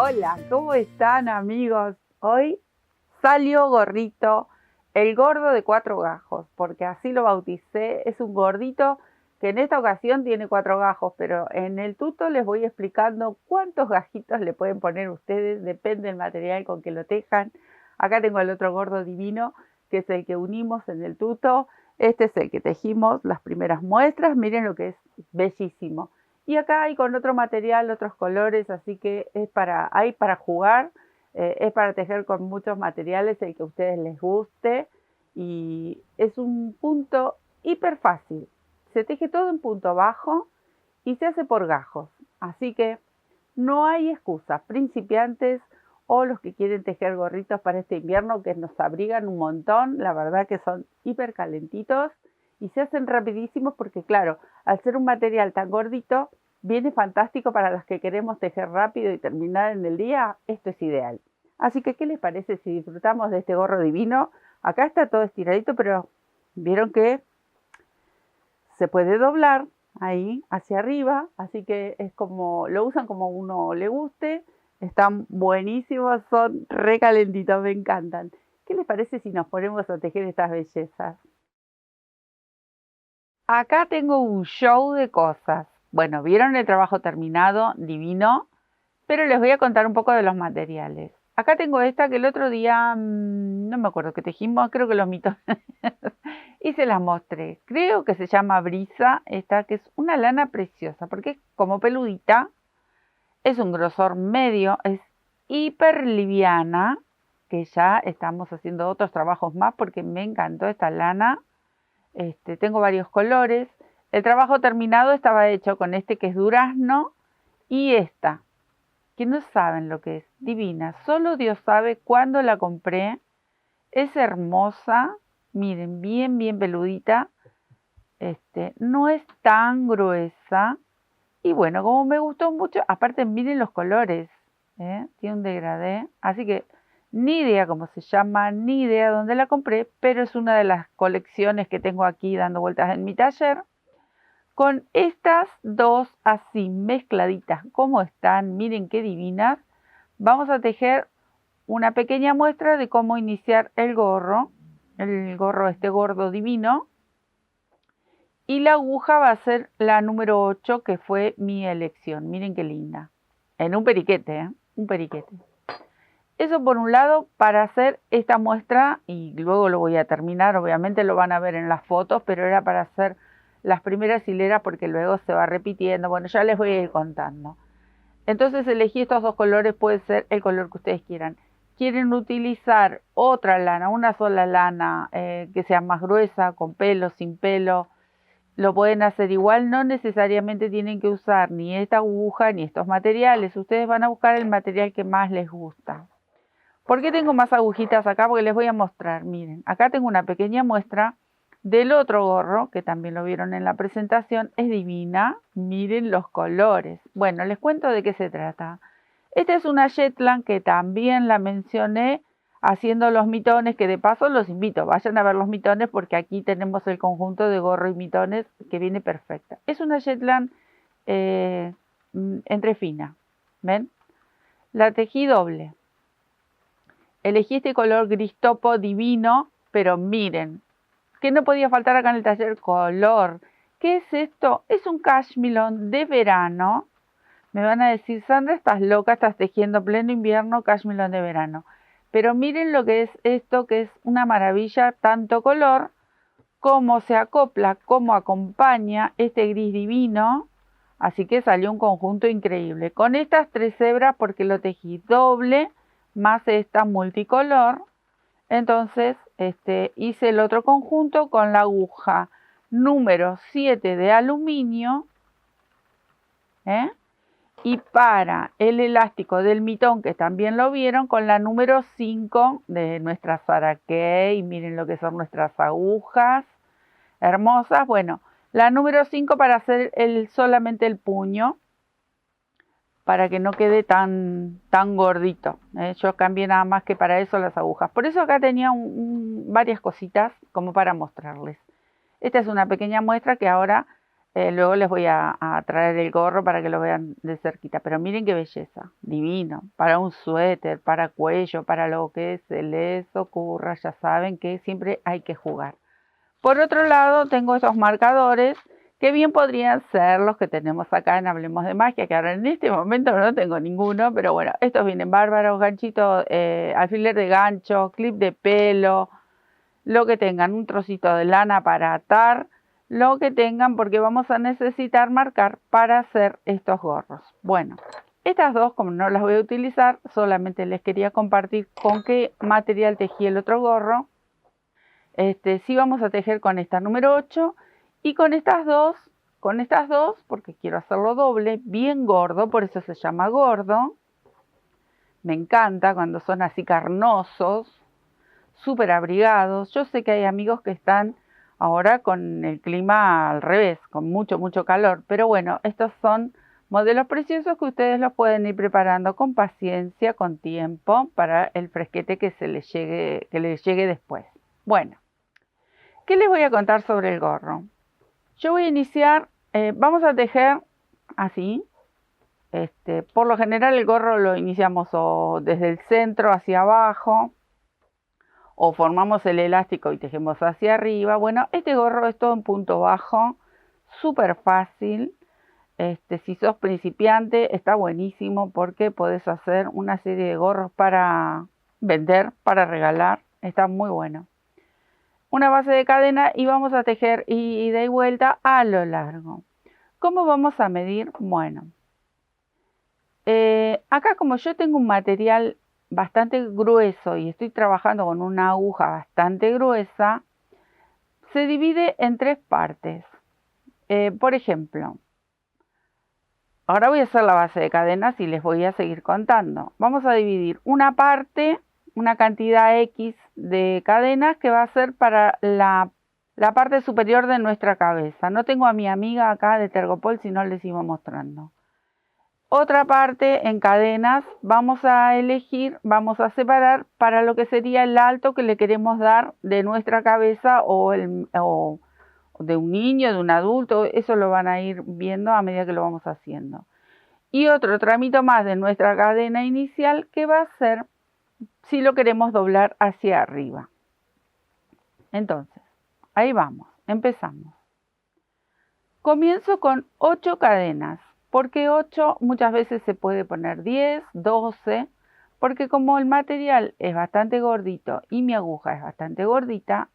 Hola, ¿cómo están amigos? Hoy salió gorrito, el gordo de 4 gajos, porque así lo bauticé. Es un gordito que en esta ocasión tiene 4 gajos, pero en el tuto les voy explicando cuántos gajitos le pueden poner ustedes, depende del material con que lo tejan. Acá tengo el otro gordo divino, que es el que unimos en el tuto. Este es el que tejimos las primeras muestras, miren lo que es bellísimo. Y acá hay con otro material, otros colores, así que hay para jugar, es para tejer con muchos materiales, el que a ustedes les guste. Y es un punto hiper fácil. Se teje todo en punto bajo y se hace por gajos. Así que no hay excusa. Principiantes o los que quieren tejer gorritos para este invierno que nos abrigan un montón, la verdad que son hiper calentitos y se hacen rapidísimos porque claro, al ser un material tan gordito, viene fantástico para los que queremos tejer rápido y terminar en el día. Esto es ideal. Así que, ¿qué les parece si disfrutamos de este gorro divino? Acá está todo estiradito, pero vieron que se puede doblar ahí hacia arriba, así que es como, lo usan como uno le guste. Están buenísimos, son re calentitos, me encantan. ¿Qué les parece si nos ponemos a tejer estas bellezas? Acá tengo un show de cosas. Bueno, vieron el trabajo terminado, divino, pero les voy a contar un poco de los materiales. Acá tengo esta que el otro día, no me acuerdo qué tejimos, creo que los mitones, y se las mostré. Creo que se llama Brisa, esta que es una lana preciosa, porque es como peludita, es un grosor medio, es hiper liviana, que ya estamos haciendo otros trabajos más porque me encantó esta lana. Tengo varios colores. El trabajo terminado estaba hecho con este que es durazno y esta, que no saben lo que es, divina. Solo Dios sabe cuándo la compré. Es hermosa, miren, bien, bien peludita. No es tan gruesa. Y bueno, como me gustó mucho, aparte miren los colores, tiene un degradé. Así que ni idea cómo se llama, ni idea dónde la compré, pero es una de las colecciones que tengo aquí dando vueltas en mi taller. Con estas dos así mezcladitas como están, miren qué divinas, vamos a tejer una pequeña muestra de cómo iniciar el gorro este gordo divino. Y la aguja va a ser la número 8, que fue mi elección. Miren qué linda. En un periquete, ¿eh? Un periquete. Eso por un lado para hacer esta muestra y luego lo voy a terminar. Obviamente lo van a ver en las fotos, pero era para hacer las primeras hileras porque luego se va repitiendo. Bueno, ya les voy a ir contando. Entonces elegí estos dos colores, puede ser el color que ustedes quieran. Quieren utilizar otra lana, una sola lana que sea más gruesa, con pelo, sin pelo, lo pueden hacer igual, no necesariamente tienen que usar ni esta aguja ni estos materiales. Ustedes van a buscar el material que más les gusta. ¿Por qué tengo más agujitas acá? Porque les voy a mostrar. Miren, acá tengo una pequeña muestra del otro gorro, que también lo vieron en la presentación. Es divina. Miren los colores. Bueno, les cuento de qué se trata. Esta es una Shetland que también la mencioné haciendo los mitones, que de paso los invito, vayan a ver los mitones porque aquí tenemos el conjunto de gorro y mitones que viene perfecta. Es una Shetland entre fina, ¿ven? La tejí doble. Elegí este color gris topo divino, pero miren, que no podía faltar acá en el taller, color. ¿Qué es esto? Es un cashmere de verano. Me van a decir, Sandra, estás loca, estás tejiendo pleno invierno cashmere de verano. Pero miren lo que es esto, que es una maravilla, tanto color, cómo se acopla, cómo acompaña este gris divino. Así que salió un conjunto increíble. Con estas 3 hebras, porque lo tejí doble, más esta multicolor. Entonces, hice el otro conjunto con la aguja número 7 de aluminio, y para el elástico del mitón, que también lo vieron, con la número 5 de nuestra Sarah Kay. Miren lo que son nuestras agujas hermosas. Bueno, la número 5 para hacer solamente el puño, para que no quede tan gordito. Yo cambié nada más que para eso las agujas. Por eso acá tenía varias cositas como para mostrarles. Esta es una pequeña muestra que ahora Luego les voy a traer el gorro para que lo vean de cerquita. Pero miren qué belleza, divino. Para un suéter, para cuello, para lo que se les ocurra. Ya saben que siempre hay que jugar. Por otro lado, tengo estos marcadores que bien podrían ser los que tenemos acá en Hablemos de Magia, que ahora en este momento no tengo ninguno, pero bueno, estos vienen bárbaros, ganchito, alfiler de gancho, clip de pelo, lo que tengan, un trocito de lana para atar, lo que tengan, porque vamos a necesitar marcar para hacer estos gorros. Bueno, estas dos, como no las voy a utilizar, solamente les quería compartir con qué material tejí el otro gorro. Sí vamos a tejer con esta número 8 y con estas dos, porque quiero hacerlo doble, bien gordo, por eso se llama gordo. Me encanta cuando son así carnosos, súper abrigados. Yo sé que hay amigos que están ahora con el clima al revés, con mucho, mucho calor. Pero bueno, estos son modelos preciosos que ustedes los pueden ir preparando con paciencia, con tiempo, para el fresquete que les llegue después. Bueno, ¿qué les voy a contar sobre el gorro? Yo voy a iniciar, vamos a tejer así. Por lo general el gorro lo iniciamos o desde el centro hacia abajo, o formamos el elástico y tejemos hacia arriba. Bueno, este gorro es todo en punto bajo, súper fácil. Si sos principiante está buenísimo porque podés hacer una serie de gorros para vender, para regalar. Está muy bueno. Una base de cadena y vamos a tejer ida y vuelta a lo largo. ¿Cómo vamos a medir? Bueno, acá como yo tengo un material bastante grueso y estoy trabajando con una aguja bastante gruesa, se divide en 3 partes. Por ejemplo, ahora voy a hacer la base de cadenas y les voy a seguir contando. Vamos a dividir una parte, una cantidad X de cadenas que va a ser para la parte superior de nuestra cabeza. No tengo a mi amiga acá de Tergopol, si no les iba mostrando. Otra parte en cadenas vamos a elegir, vamos a separar para lo que sería el alto que le queremos dar de nuestra cabeza o de un niño, de un adulto. Eso lo van a ir viendo a medida que lo vamos haciendo. Y otro tramito más de nuestra cadena inicial que va a ser si lo queremos doblar hacia arriba. Entonces, ahí vamos, empezamos. Comienzo con 8 cadenas. ¿Por qué 8? Muchas veces se puede poner 10, 12, porque como el material es bastante gordito y mi aguja es bastante gordita,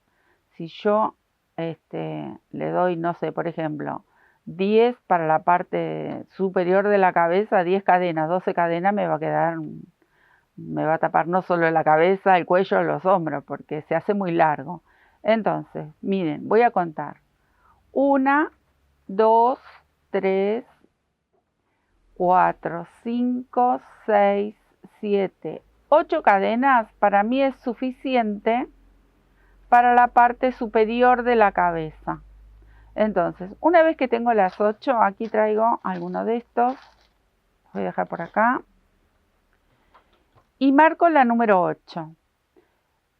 si yo le doy, no sé, por ejemplo, 10 para la parte superior de la cabeza, 10 cadenas, 12 cadenas, me va a tapar no solo la cabeza, el cuello, los hombros, porque se hace muy largo. Entonces, miren, voy a contar. 1, 2, 3, 4, 5, 6, 7, 8 cadenas para mí es suficiente para la parte superior de la cabeza. Entonces, una vez que tengo las 8, aquí traigo alguno de estos. Voy a dejar por acá. Y marco la número 8.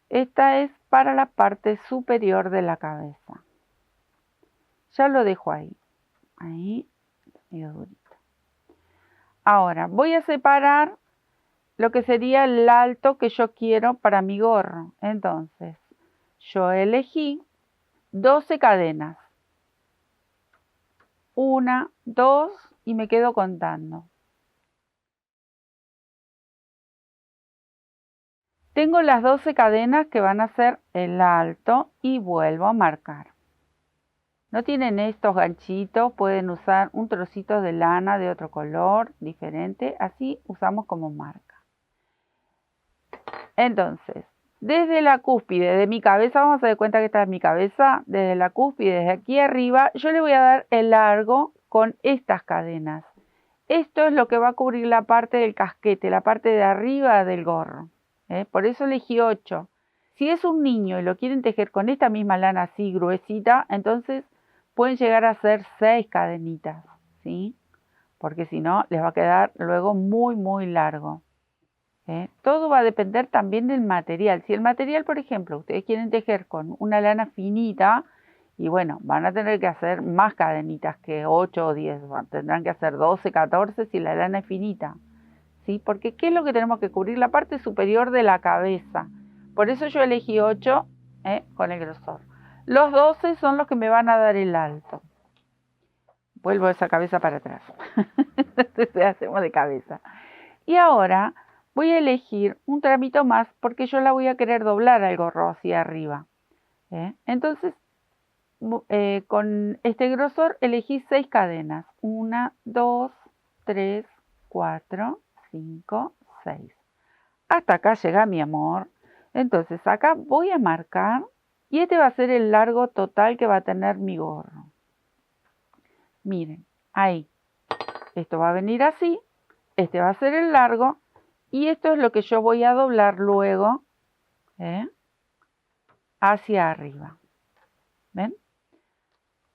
Esta es para la parte superior de la cabeza. Ya lo dejo ahí. Ahí, medio durito. Ahora, voy a separar lo que sería el alto que yo quiero para mi gorro. Entonces, yo elegí 12 cadenas. 1, 2 y me quedo contando. Tengo las 12 cadenas que van a ser el alto y vuelvo a marcar. No tienen estos ganchitos, pueden usar un trocito de lana de otro color diferente, así usamos como marca. Entonces, desde la cúspide de mi cabeza, vamos a dar cuenta que esta es mi cabeza, desde la cúspide, desde aquí arriba, yo le voy a dar el largo con estas cadenas. Esto es lo que va a cubrir la parte del casquete, la parte de arriba del gorro. Por eso elegí 8. Si es un niño y lo quieren tejer con esta misma lana así gruesita, entonces pueden llegar a hacer 6 cadenitas, ¿sí? Porque si no, les va a quedar luego muy, muy largo. Todo va a depender también del material. Si el material, por ejemplo, ustedes quieren tejer con una lana finita Y bueno, van a tener que hacer más cadenitas que 8 o 10. Tendrán que hacer 12, 14 si la lana es finita. ¿Sí? Porque ¿qué es lo que tenemos que cubrir? La parte superior de la cabeza. Por eso yo elegí 8 con el grosor. Los 12 son los que me van a dar el alto. Vuelvo esa cabeza para atrás. Entonces hacemos de cabeza. Y ahora voy a elegir un tramito más porque yo la voy a querer doblar al gorro hacia arriba. Entonces, con este grosor elegí 6 cadenas. 1, 2, 3, 4, 5, 6. Hasta acá llega mi amor. Entonces acá voy a marcar y este va a ser el largo total que va a tener mi gorro. Miren, ahí. Esto va a venir así. Este va a ser el largo. Y esto es lo que yo voy a doblar luego hacia arriba. ¿Ven?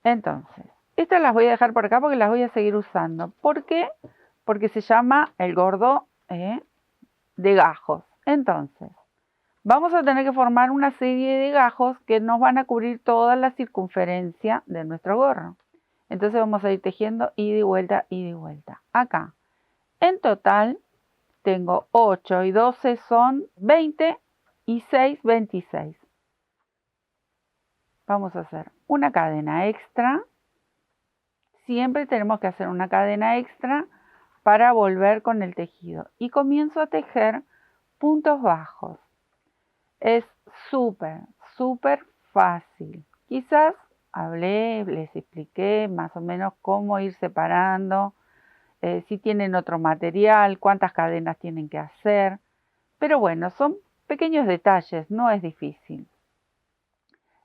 Entonces, estas las voy a dejar por acá porque las voy a seguir usando. ¿Por qué? Porque se llama el gordo de gajos. Entonces, vamos a tener que formar una serie de gajos que nos van a cubrir toda la circunferencia de nuestro gorro. Entonces vamos a ir tejiendo ida y vuelta, ida y vuelta. Acá, en total, tengo 8 y 12 son 20 y 6, 26. Vamos a hacer una cadena extra. Siempre tenemos que hacer una cadena extra para volver con el tejido. Y comienzo a tejer puntos bajos. Es súper, súper fácil. Quizás hablé, les expliqué más o menos cómo ir separando, si tienen otro material, cuántas cadenas tienen que hacer. Pero bueno, son pequeños detalles, no es difícil.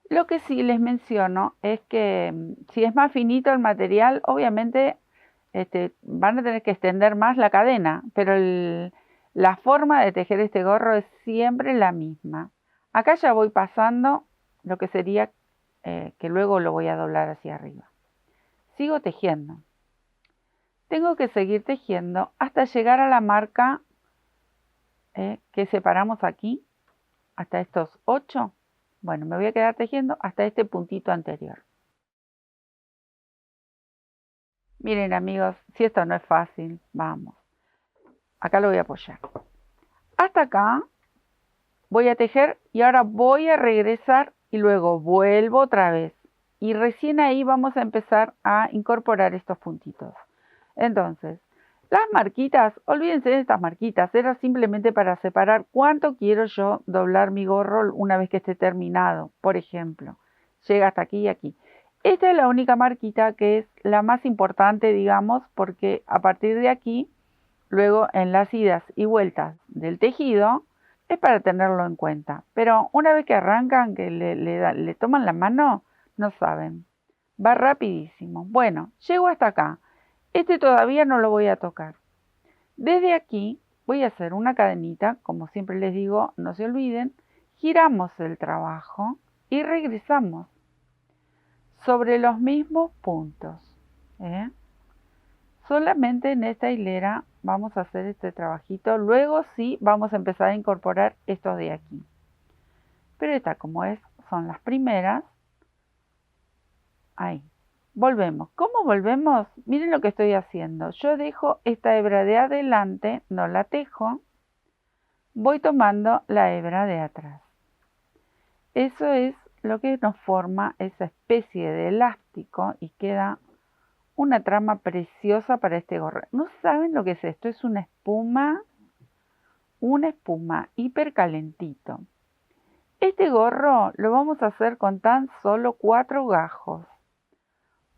Lo que sí les menciono es que si es más finito el material, obviamente van a tener que extender más la cadena, pero la forma de tejer este gorro es siempre la misma. Acá ya voy pasando lo que sería que luego lo voy a doblar hacia arriba. Sigo tejiendo. Tengo que seguir tejiendo hasta llegar a la marca que separamos aquí, hasta estos 8. Bueno, me voy a quedar tejiendo hasta este puntito anterior. Miren amigos, si esto no es fácil, vamos. Acá lo voy a apoyar. Hasta acá voy a tejer y ahora voy a regresar y luego vuelvo otra vez. Y recién ahí vamos a empezar a incorporar estos puntitos. Entonces, las marquitas, olvídense de estas marquitas, era simplemente para separar cuánto quiero yo doblar mi gorro una vez que esté terminado. Por ejemplo, llega hasta aquí y aquí. Esta es la única marquita que es la más importante, digamos, porque a partir de aquí, luego en las idas y vueltas del tejido, es para tenerlo en cuenta. Pero una vez que arrancan, que le toman la mano, no saben. Va rapidísimo. Bueno, llego hasta acá. Este todavía no lo voy a tocar. Desde aquí voy a hacer una cadenita, como siempre les digo, no se olviden, giramos el trabajo y regresamos sobre los mismos puntos. Solamente en esta hilera vamos a hacer este trabajito, luego sí vamos a empezar a incorporar estos de aquí. Pero esta como es, son las primeras, ahí. Volvemos. ¿Cómo volvemos? Miren lo que estoy haciendo. Yo dejo esta hebra de adelante, no la tejo. Voy tomando la hebra de atrás. Eso es lo que nos forma esa especie de elástico y queda una trama preciosa para este gorro. ¿No saben lo que es esto? Es una espuma hiper calentito. Este gorro lo vamos a hacer con tan solo 4 gajos.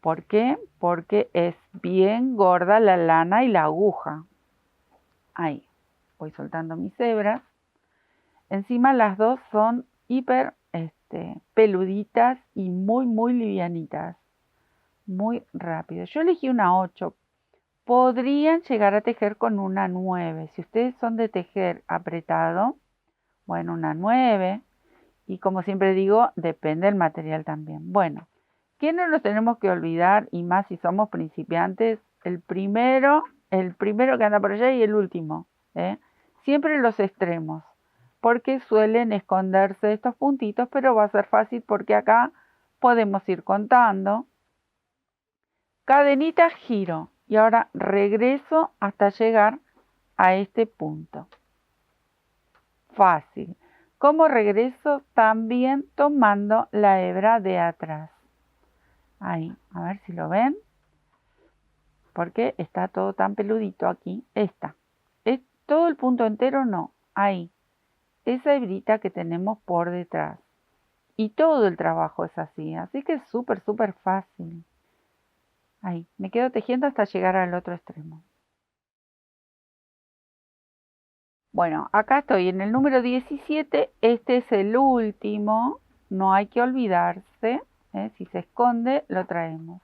¿Por qué? Porque es bien gorda la lana y la aguja. Ahí, voy soltando mis hebras. Encima las dos son hiper peluditas y muy livianitas. Muy rápido. Yo elegí una 8. Podrían llegar a tejer con una 9. Si ustedes son de tejer apretado, bueno, una 9. Y como siempre digo, depende del material también. Bueno. ¿Qué no nos tenemos que olvidar? Y más si somos principiantes, el primero que anda por allá y el último. Siempre los extremos, porque suelen esconderse estos puntitos, pero va a ser fácil porque acá podemos ir contando. Cadenita, giro y ahora regreso hasta llegar a este punto. Fácil. ¿Cómo regreso? También tomando la hebra de atrás. Ahí, a ver si lo ven. Porque está todo tan peludito aquí. Esta. ¿Es todo el punto entero? No. Ahí. Esa hebrita que tenemos por detrás. Y todo el trabajo es así. Así que es súper, súper fácil. Ahí. Me quedo tejiendo hasta llegar al otro extremo. Bueno, acá estoy en el número 17. Este es el último. No hay que olvidarse. Si se esconde, lo traemos.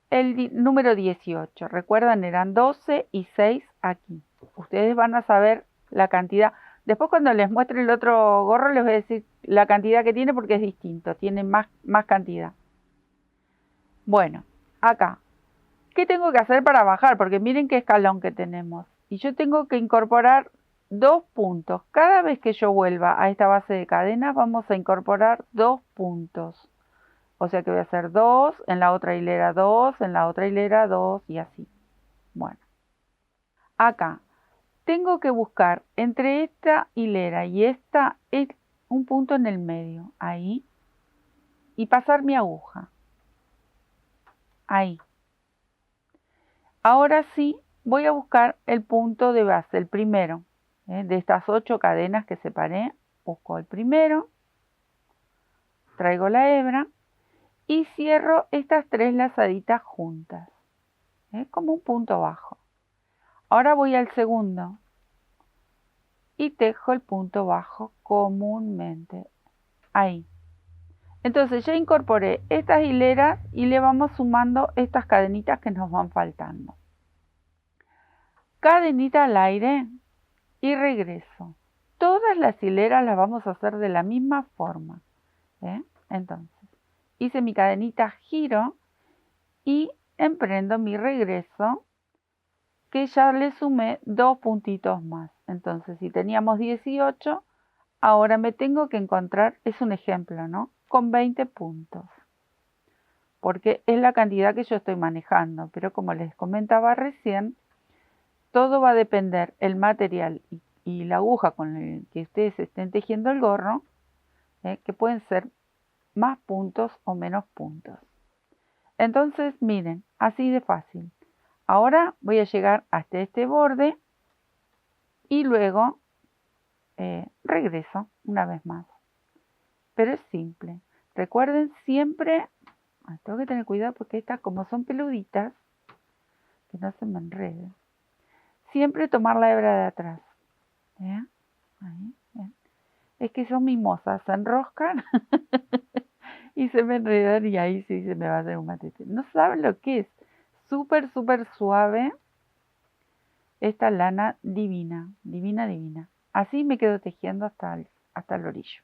El número 18, recuerdan, eran 12 y 6 aquí. Ustedes van a saber la cantidad. Después cuando les muestre el otro gorro les voy a decir la cantidad que tiene porque es distinto, tiene más cantidad. Bueno, acá, ¿qué tengo que hacer para bajar? Porque miren qué escalón que tenemos. Y yo tengo que incorporar 2 puntos. Cada vez que yo vuelva a esta base de cadenas vamos a incorporar 2 puntos. O sea que voy a hacer 2, en la otra hilera 2, en la otra hilera 2 y así. Bueno, acá tengo que buscar entre esta hilera y esta un punto en el medio, ahí, y pasar mi aguja. Ahí. Ahora sí voy a buscar el punto de base, el primero. De estas 8 cadenas que separé, busco el primero, traigo la hebra y cierro estas 3 lazaditas juntas, como un punto bajo. Ahora voy al segundo y tejo el punto bajo comúnmente, ahí. Entonces ya incorporé estas hileras y le vamos sumando estas cadenitas que nos van faltando. Cadenita al aire y regreso. Todas las hileras las vamos a hacer de la misma forma. Entonces, hice mi cadenita, giro y emprendo mi regreso, que ya le sumé 2 puntitos más. Entonces, si teníamos 18, ahora me tengo que encontrar, es un ejemplo, ¿no? Con 20 puntos. Porque es la cantidad que yo estoy manejando. Pero como les comentaba recién, todo va a depender el material y la aguja con el que ustedes estén tejiendo el gorro, que pueden ser más puntos o menos puntos. Entonces, miren, así de fácil. Ahora voy a llegar hasta este borde y luego regreso una vez más. Pero es simple. Recuerden siempre, tengo que tener cuidado porque estas como son peluditas, que no se me enreden. Siempre tomar la hebra de atrás. Ahí, bien. Es que son mimosas, se enroscan y se me enredan y ahí sí se me va a hacer un matete. No saben lo que es. Súper, súper suave. Esta lana divina, divina, divina. Así me quedo tejiendo hasta el orillo.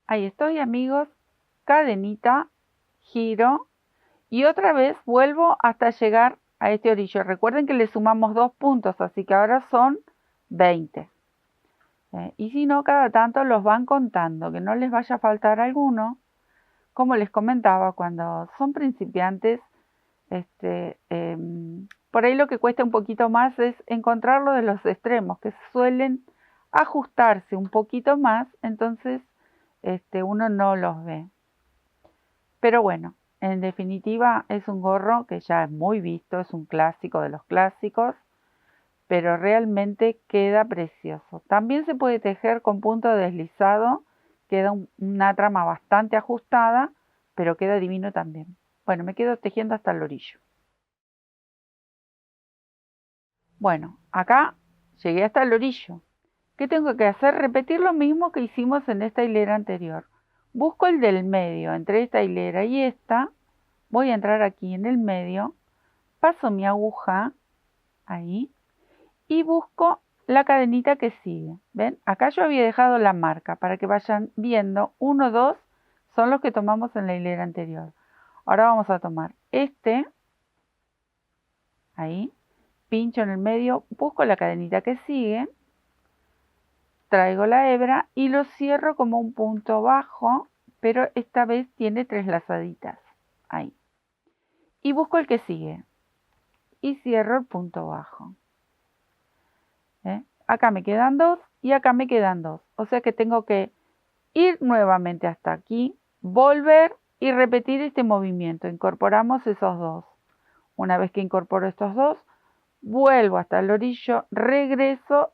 Ahí estoy, amigos. Cadenita, giro y otra vez vuelvo hasta llegar a este orillo. Recuerden que le sumamos 2 puntos, así que ahora son 20. Y si no, cada tanto los van contando, que no les vaya a faltar alguno. Como les comentaba, cuando son principiantes, por ahí lo que cuesta un poquito más es encontrarlo de los extremos, que suelen ajustarse un poquito más, entonces uno no los ve. Pero bueno, en definitiva es un gorro que ya es muy visto, es un clásico de los clásicos, pero realmente queda precioso. También se puede tejer con punto deslizado, queda una trama bastante ajustada, pero queda divino también. Bueno, me quedo tejiendo hasta el orillo. Bueno, acá llegué hasta el orillo. ¿Qué tengo que hacer? Repetir lo mismo que hicimos en esta hilera anterior. Busco el del medio, entre esta hilera y esta. Voy a entrar aquí en el medio, paso mi aguja, ahí, y busco la cadenita que sigue. ¿Ven? Acá yo había dejado la marca para que vayan viendo. 1, 2 son los que tomamos en la hilera anterior. Ahora vamos a tomar este, ahí, pincho en el medio, busco la cadenita que sigue, traigo la hebra y lo cierro como un punto bajo pero esta vez tiene 3 lazaditas, ahí. Y busco el que sigue, y cierro el punto bajo. Acá me quedan 2 y acá me quedan 2, o sea que tengo que ir nuevamente hasta aquí, volver y repetir este movimiento. Incorporamos esos 2. Una vez que incorporo estos 2, vuelvo hasta el orillo, regreso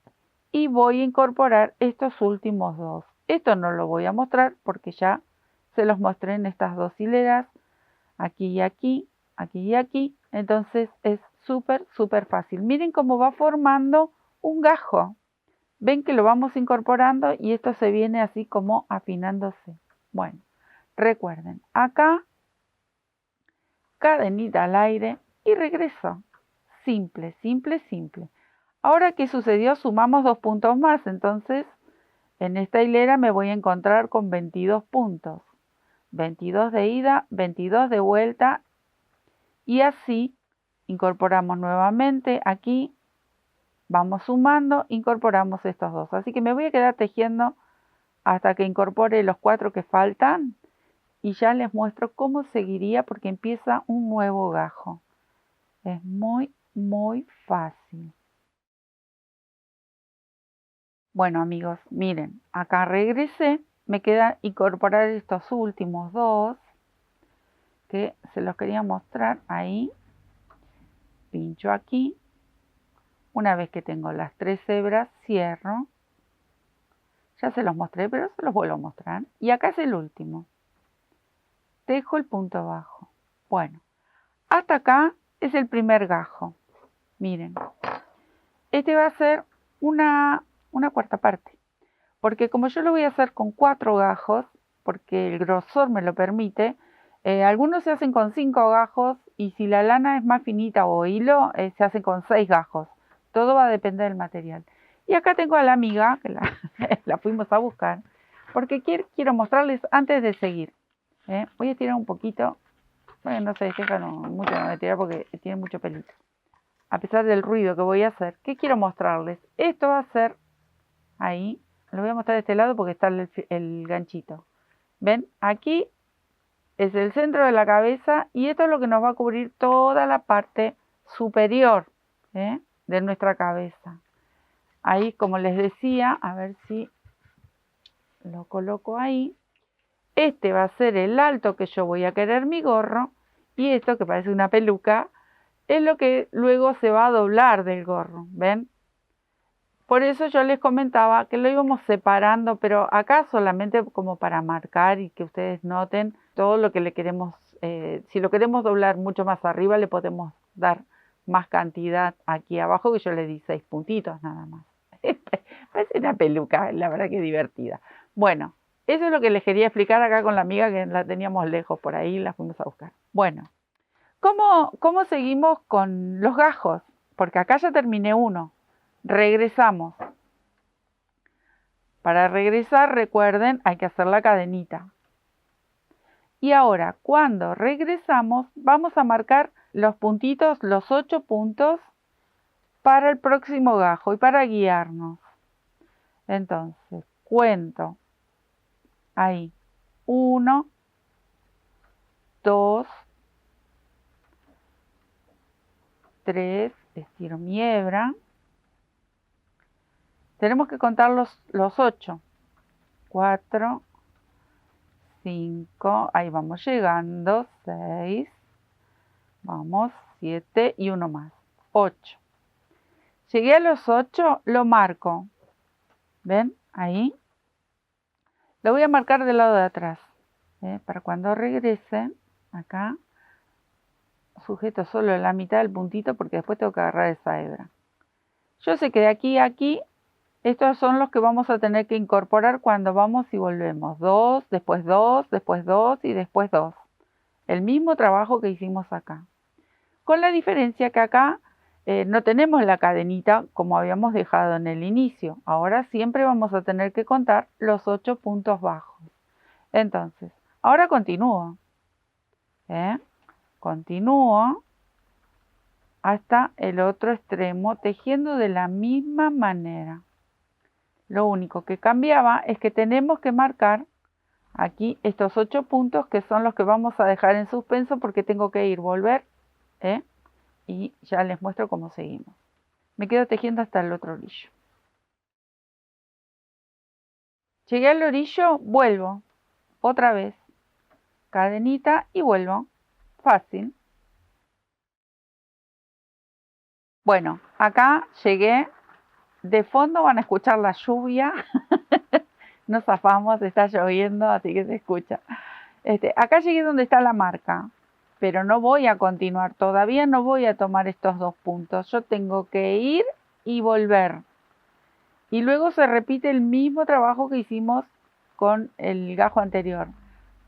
y voy a incorporar estos últimos 2. Esto no lo voy a mostrar porque ya se los mostré en estas 2 hileras, aquí y aquí, aquí y aquí. Entonces es súper fácil. Miren cómo va formando un gajo. Ven que lo vamos incorporando y esto se viene así como afinándose. Bueno, recuerden, acá cadenita al aire y regreso. Simple, simple, simple. Ahora, ¿qué sucedió? Sumamos 2 puntos más, entonces en esta hilera me voy a encontrar con 22 puntos. 22 de ida, 22 de vuelta y así incorporamos nuevamente aquí. Vamos sumando, incorporamos estos 2. Así que me voy a quedar tejiendo hasta que incorpore los 4 que faltan y ya les muestro cómo seguiría porque empieza un nuevo gajo. Es muy fácil. Bueno amigos, miren, acá regresé, me queda incorporar estos últimos 2 que se los quería mostrar ahí. Pincho aquí. Una vez que tengo las 3 hebras, cierro. Ya se los mostré, pero se los vuelvo a mostrar. Y acá es el último. Tejo el punto bajo. Bueno, hasta acá es el primer gajo. Miren, este va a ser una cuarta parte. Porque como yo lo voy a hacer con 4 gajos, porque el grosor me lo permite, algunos se hacen con 5 gajos y si la lana es más finita o hilo, se hacen con 6 gajos. Todo va a depender del material. Y acá tengo a la amiga, que la fuimos a buscar, porque quiero mostrarles antes de seguir. Voy a estirar un poquito. Bueno, no se despeja mucho, no voy a tirar porque tiene mucho pelito. A pesar del ruido que voy a hacer, ¿qué quiero mostrarles? Esto va a ser ahí. Lo voy a mostrar de este lado porque está el ganchito. ¿Ven? Aquí es el centro de la cabeza y esto es lo que nos va a cubrir toda la parte superior de nuestra cabeza. Ahí, como les decía, a ver si lo coloco ahí. Este va a ser el alto que yo voy a querer mi gorro y esto que parece una peluca es lo que luego se va a doblar del gorro. ¿Ven? Por eso yo les comentaba que lo íbamos separando, pero acá solamente como para marcar y que ustedes noten todo lo que le queremos. Si lo queremos doblar mucho más arriba, le podemos dar más cantidad aquí abajo, que yo le di 6 puntitos nada más. Parece una peluca, la verdad que divertida. Bueno, eso es lo que les quería explicar acá con la amiga que la teníamos lejos por ahí, la fuimos a buscar. Bueno, ¿cómo seguimos con los gajos? Porque acá ya terminé uno. Regresamos. Para regresar, recuerden, hay que hacer la cadenita. Y ahora, cuando regresamos, vamos a marcar los puntitos, los 8 puntos para el próximo gajo y para guiarnos. Entonces, cuento ahí 1, 2, 3, estiro mi hebra. Tenemos que contar los 8. 4, 5, ahí vamos llegando, 6, vamos, 7 y uno más, 8. Llegué a los 8, lo marco. ¿Ven? Ahí. Lo voy a marcar del lado de atrás. Para cuando regrese, acá, sujeto solo la mitad del puntito porque después tengo que agarrar esa hebra. Yo sé que de aquí a aquí, estos son los que vamos a tener que incorporar cuando vamos y volvemos. 2, después 2, después 2 y después 2. El mismo trabajo que hicimos acá. Con la diferencia que acá no tenemos la cadenita como habíamos dejado en el inicio. Ahora siempre vamos a tener que contar los 8 puntos bajos. Entonces, ahora continúo. Continúo hasta el otro extremo tejiendo de la misma manera. Lo único que cambiaba es que tenemos que marcar aquí estos 8 puntos que son los que vamos a dejar en suspenso porque tengo que ir, volver, y ya les muestro cómo seguimos. Me quedo tejiendo hasta el otro orillo. Llegué al orillo, vuelvo, otra vez, cadenita y vuelvo, fácil. Bueno, acá llegué, de fondo van a escuchar la lluvia, no zafamos, está lloviendo, así que se escucha. Acá llegué donde está la marca, pero no voy a continuar, todavía no voy a tomar estos 2 puntos, yo tengo que ir y volver. Y luego se repite el mismo trabajo que hicimos con el gajo anterior.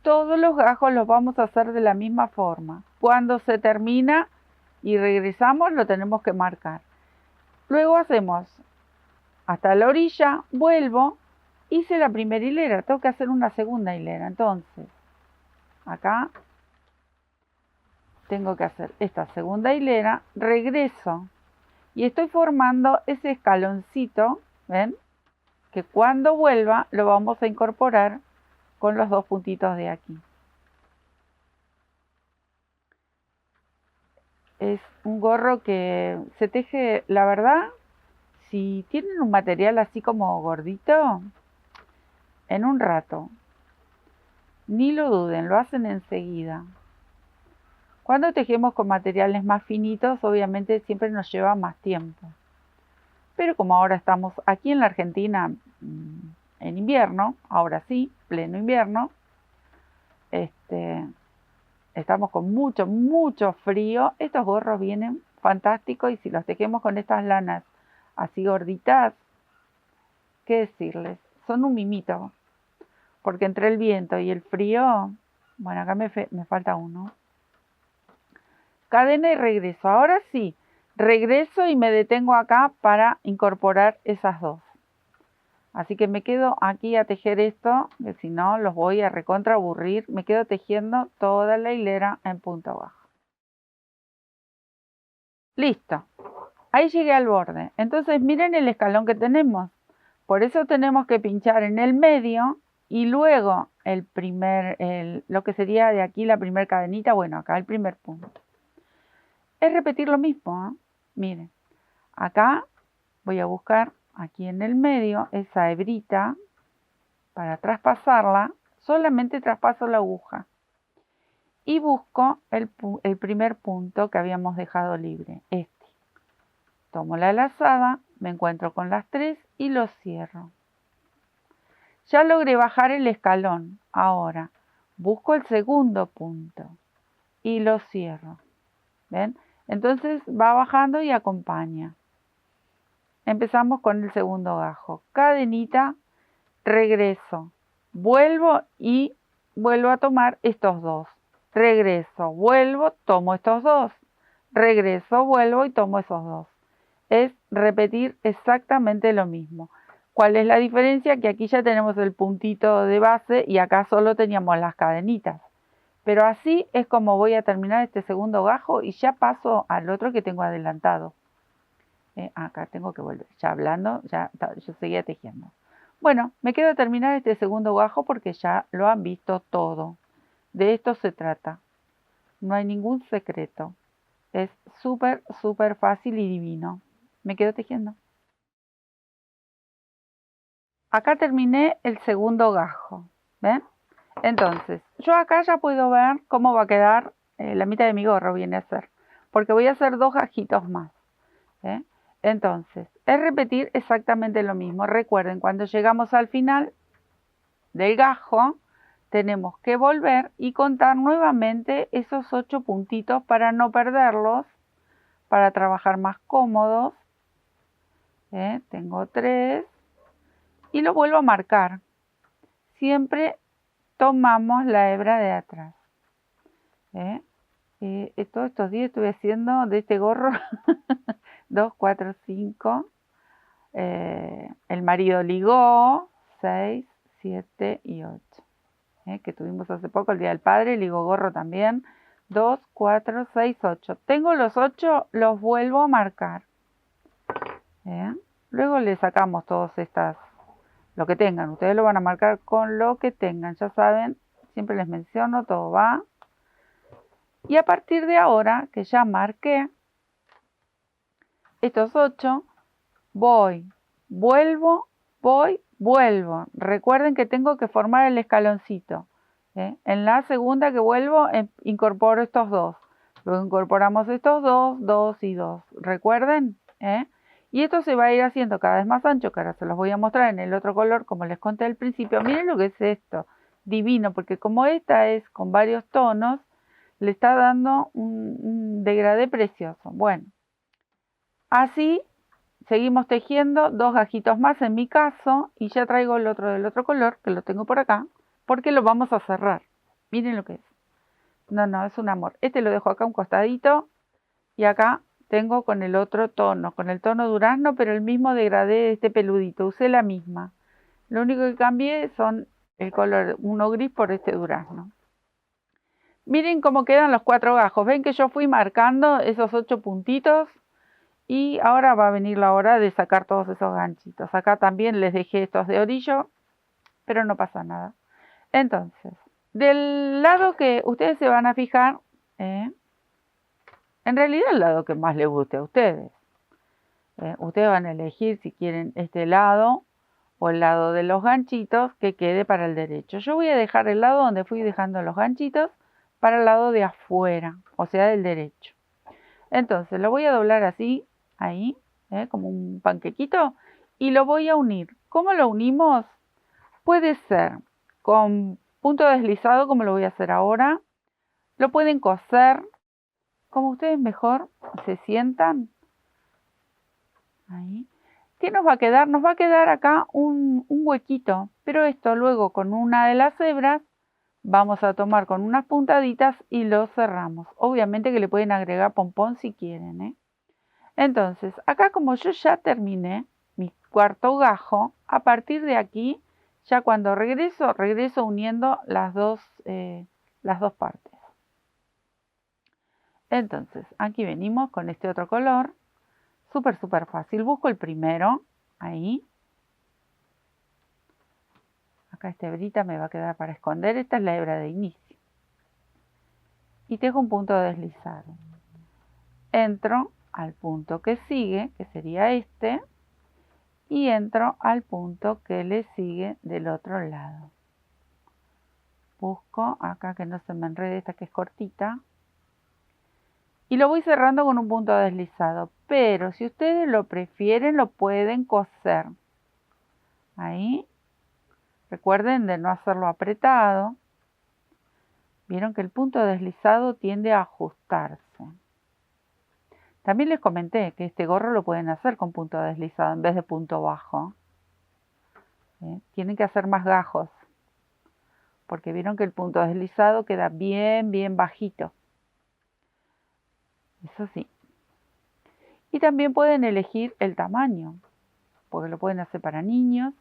Todos los gajos los vamos a hacer de la misma forma. Cuando se termina y regresamos, lo tenemos que marcar. Luego hacemos hasta la orilla, vuelvo, hice la primera hilera, tengo que hacer una segunda hilera. Entonces, acá tengo que hacer esta segunda hilera, regreso y estoy formando ese escaloncito, ¿ven? Que cuando vuelva lo vamos a incorporar con los 2 puntitos de aquí. Es un gorro que se teje, la verdad, si tienen un material así como gordito, en un rato. Ni lo duden, lo hacen enseguida. Cuando tejemos con materiales más finitos, obviamente siempre nos lleva más tiempo. Pero como ahora estamos aquí en la Argentina en invierno, ahora sí, pleno invierno, estamos con mucho frío. Estos gorros vienen fantásticos y si los tejemos con estas lanas así gorditas, ¿qué decirles? Son un mimito, porque entre el viento y el frío, bueno, acá me falta uno. Cadena y regreso. Ahora sí, regreso y me detengo acá para incorporar esas 2. Así que me quedo aquí a tejer esto, que si no los voy a recontra aburrir. Me quedo tejiendo toda la hilera en punto bajo. Listo. Ahí llegué al borde. Entonces miren el escalón que tenemos. Por eso tenemos que pinchar en el medio y luego lo que sería de aquí la primera cadenita, bueno, acá el primer punto. Es repetir lo mismo, miren. Acá voy a buscar aquí en el medio esa hebrita para traspasarla, solamente traspaso la aguja y busco el primer punto que habíamos dejado libre, tomo la lazada, me encuentro con las 3 y lo cierro. Ya logré bajar el escalón, ahora busco el segundo punto y lo cierro, ¿ven? Entonces va bajando y acompaña. Empezamos con el segundo gajo, cadenita, regreso, vuelvo y vuelvo a tomar estos 2, regreso, vuelvo, tomo estos 2, regreso, vuelvo y tomo esos 2. Es repetir exactamente lo mismo. ¿Cuál es la diferencia? Que aquí ya tenemos el puntito de base y acá solo teníamos las cadenitas. Pero así es como voy a terminar este segundo gajo y ya paso al otro que tengo adelantado. Acá tengo que volver, ya hablando, yo seguía tejiendo. Bueno, me queda terminar este segundo gajo porque ya lo han visto todo. De esto se trata. No hay ningún secreto. Es súper fácil y divino. Me quedo tejiendo. Acá terminé el segundo gajo. ¿Ven? Entonces, yo acá ya puedo ver cómo va a quedar la mitad de mi gorro, viene a ser. Porque voy a hacer 2 gajitos más. Entonces, es repetir exactamente lo mismo. Recuerden, cuando llegamos al final del gajo, tenemos que volver y contar nuevamente esos 8 puntitos para no perderlos, para trabajar más cómodos. Tengo 3 y lo vuelvo a marcar. Siempre tomamos la hebra de atrás. Todos estos días estuve haciendo de este gorro 2, 4, 5. El marido ligó 6, 7 y 8. Que tuvimos hace poco, el Día del Padre, ligó gorro también. 2, 4, 6, 8. Tengo los 8, los vuelvo a marcar. Luego le sacamos todos lo que tengan. Ustedes lo van a marcar con lo que tengan, ya saben, siempre les menciono, todo va. Y a partir de ahora, que ya marqué estos 8, voy, vuelvo, voy, vuelvo. Recuerden que tengo que formar el escaloncito. En la segunda que vuelvo, incorporo estos 2. Luego incorporamos estos 2, 2 y 2. ¿Recuerden? Y esto se va a ir haciendo cada vez más ancho, que ahora se los voy a mostrar en el otro color, como les conté al principio. Miren lo que es esto, divino, porque como esta es con varios tonos, le está dando un degradé precioso. Bueno, así seguimos tejiendo 2 gajitos más en mi caso, y ya traigo el otro del otro color, que lo tengo por acá, porque lo vamos a cerrar. Miren lo que es. No, es un amor. Este lo dejo acá un costadito, y acá tengo con el otro tono, con el tono durazno, pero el mismo degradé de este peludito. Usé la misma. Lo único que cambié son el color, uno gris por este durazno. Miren cómo quedan los 4 gajos. Ven que yo fui marcando esos 8 puntitos y ahora va a venir la hora de sacar todos esos ganchitos. Acá también les dejé estos de orillo, pero no pasa nada. Entonces, del lado que ustedes se van a fijar, en realidad el lado que más les guste a ustedes. Ustedes van a elegir si quieren este lado o el lado de los ganchitos que quede para el derecho. Yo voy a dejar el lado donde fui dejando los ganchitos para el lado de afuera, o sea, del derecho. Entonces lo voy a doblar así, ahí, como un panquequito, y lo voy a unir. ¿Cómo lo unimos? Puede ser con punto deslizado, como lo voy a hacer ahora. Lo pueden coser, como ustedes mejor se sientan. Ahí. ¿Qué nos va a quedar? Nos va a quedar acá un huequito, pero esto luego con una de las hebras vamos a tomar con unas puntaditas y lo cerramos. Obviamente que le pueden agregar pompón si quieren. Entonces, acá como yo ya terminé mi cuarto gajo, a partir de aquí, ya cuando regreso uniendo las dos partes. Entonces, aquí venimos con este otro color. Súper fácil. Busco el primero, ahí. Acá esta hebrita me va a quedar para esconder. Esta es la hebra de inicio. Y tejo un punto deslizado. Entro al punto que sigue, que sería este. Y entro al punto que le sigue del otro lado. Busco acá que no se me enrede esta que es cortita. Y lo voy cerrando con un punto deslizado. Pero si ustedes lo prefieren, lo pueden coser. Ahí. Recuerden de no hacerlo apretado. Vieron que el punto deslizado tiende a ajustarse. También les comenté que este gorro lo pueden hacer con punto deslizado en vez de punto bajo. Tienen que hacer más gajos. Porque vieron que el punto deslizado queda bien bajito. Eso sí. Y también pueden elegir el tamaño. Porque lo pueden hacer para niños.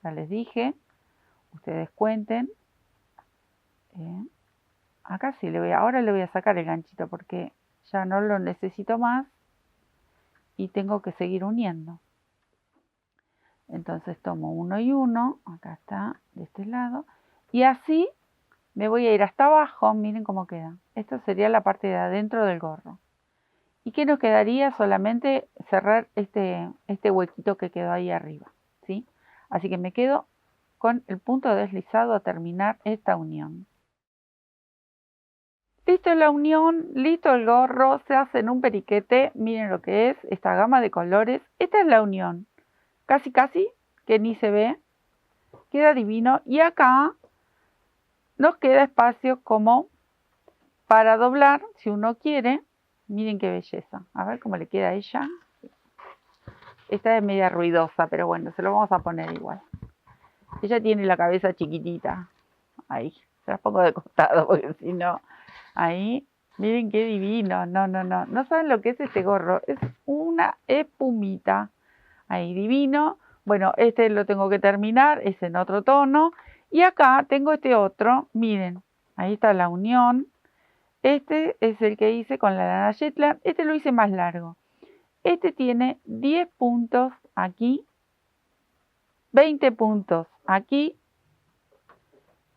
Ya les dije. Ustedes cuenten. Acá sí, ahora le voy a sacar el ganchito porque ya no lo necesito más y tengo que seguir uniendo. Entonces tomo uno y uno, acá está, de este lado, y así me voy a ir hasta abajo. Miren cómo queda. Esto sería la parte de adentro del gorro. ¿Y qué nos quedaría? Solamente cerrar este huequito que quedó ahí arriba, ¿sí? Así que me quedo con el punto deslizado a terminar esta unión. Listo la unión, listo el gorro, se hace en un periquete. Miren lo que es esta gama de colores. Esta es la unión. Casi que ni se ve. Queda divino. Y acá nos queda espacio como para doblar, si uno quiere. Miren qué belleza. A ver cómo le queda a ella. Esta es media ruidosa, pero bueno, se lo vamos a poner igual. Ella tiene la cabeza chiquitita. Ahí, se las pongo de costado porque si no... Ahí, miren qué divino. No saben lo que es este gorro. Es una espumita. Ahí, divino. Bueno, este lo tengo que terminar. Es en otro tono. Y acá tengo este otro. Miren, ahí está la unión. Este es el que hice con la lana Shetland. Este lo hice más largo. Este tiene 10 puntos aquí. 20 puntos aquí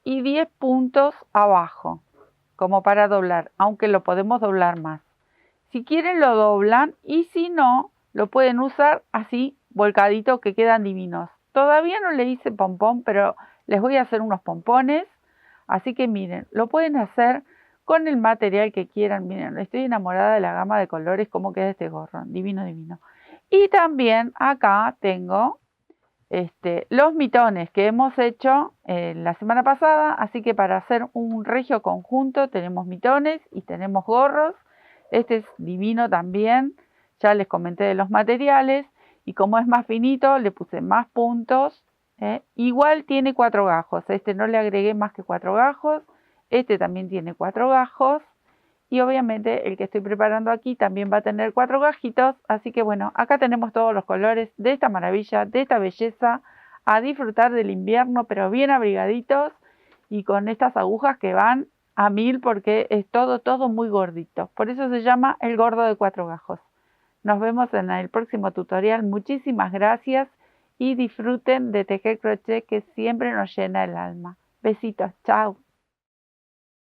y 10 puntos abajo, como para doblar, aunque lo podemos doblar más. Si quieren lo doblan y si no, lo pueden usar así, volcadito, que quedan divinos. Todavía no le hice pompón, pero les voy a hacer unos pompones. Así que miren, lo pueden hacer con el material que quieran. Miren, estoy enamorada de la gama de colores, cómo queda este gorro. Divino, divino. Y también acá tengo los mitones que hemos hecho la semana pasada. Así que para hacer un regio conjunto tenemos mitones y tenemos gorros. Este es divino también. Ya les comenté de los materiales. Y como es más finito, le puse más puntos. Igual tiene 4 gajos. Este no le agregué más que 4 gajos. Este también tiene 4 gajos. Y obviamente el que estoy preparando aquí también va a tener 4 gajitos. Así que bueno, acá tenemos todos los colores de esta maravilla, de esta belleza. A disfrutar del invierno, pero bien abrigaditos. Y con estas agujas que van a 1000 porque es todo muy gordito. Por eso se llama el gordo de 4 gajos. Nos vemos en el próximo tutorial. Muchísimas gracias y disfruten de tejer crochet, que siempre nos llena el alma. Besitos, chao.